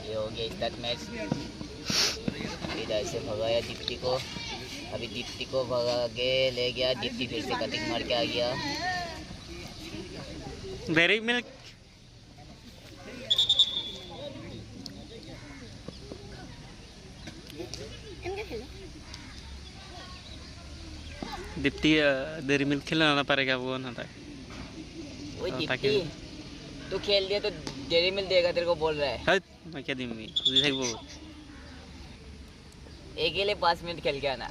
ये हो गया स्टार्ट मैच। इधर से भगाया दीप्ति को, अभी दीप्ति को भगा के ले गया, दीप्ति फिर से कटिंग मार के आ गया। Dairy milk Deepti dairy milk खेलना ना पारेगा वो ना था। वो दीप्ति तू खेल लिया तो डेयरी मिल्क देगा तेरे को बोल रहा है। है मैं क्या दिन में तुझे देख वो एक के लिए 5 मिनट खेल के आना।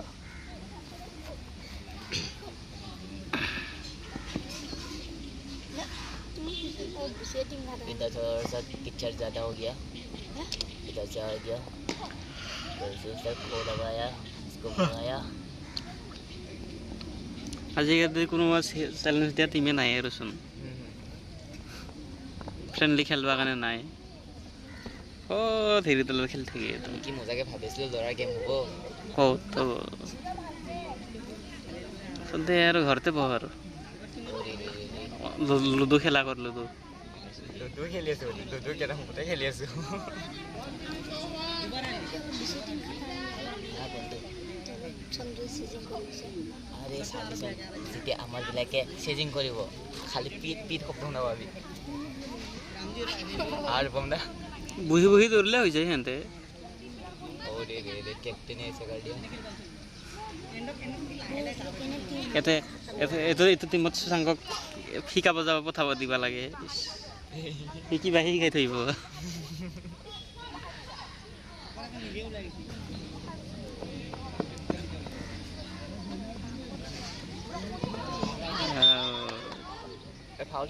इधर थोड़ा सा कीचड़ ज़्यादा हो गया, इधर से आ गया, इधर से सर को लगाया, इसको भगाया। আজিকালি কোনো চ্যালেঞ্জ দিয়া টিমে নাই আৰু চোন ফ্ৰেণ্ডলি খেলবা কাৰণে নাই অ ধীৰে তলৰ খেল থাকে তুমি কি মজাকে ভাবিছিলো ল'ৰাৰ গেম হ'ব তো সন্তে আৰু ঘৰতে বহ আৰু লুডু খেলা কৰ লুডু খেলি আছো লুডু কেৰম বোৰ্ডে খেলি আছো আরে সালিসন যেতে আমার বিলাকে সেজিং করিব খালি পিট পিট শব্দ শুনা পাবি আর বমদা বহি বহি দৌৰলে হৈ যায় হেনতে ওরে রে রে ক্যাপ্টেন এসে গার্ডিয়ান এতে এতে এতে টিমত সাংগক শিকাব যাব পঠাব দিবা লাগে শিকিবা শিকাই থইব ফাউল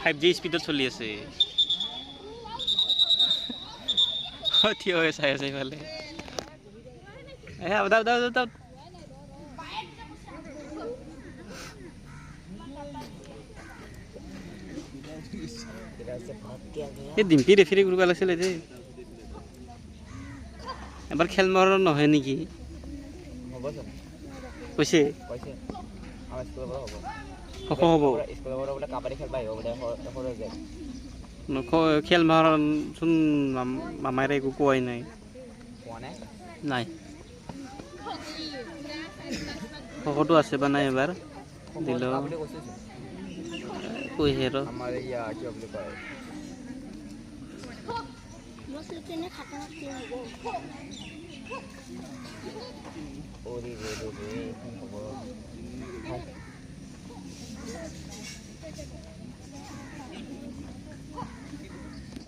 5G স্পিডত চলি আছে থিয় হৈ চাই আছে ইফালে দাও দাও দাও এই ডিম্পি ৰেফাৰী কৰিব লাগিছিলে যে এবাৰ খেল মৰণ নহয় নেকি হ'ব স্যাৰ কৈছে কৈছে আমাৰ স্কুলৰ পৰা হ'ব হ'ব স্কুলৰ পৰা বোলে কাবাডী খেলবা আহিব বোলে হৈ যায় খেল মৰণ চোন মামাৰে একো কোৱাই নাই কোৱা নাই নাই সকলো আছে বা নাই এবাৰ দিল কৈছে ৰ আমাৰ ইয়া কি বুলি কয় মছলিনে খাতা কি হ'ব ওৰে ৰে ৰে ৰে হ'ব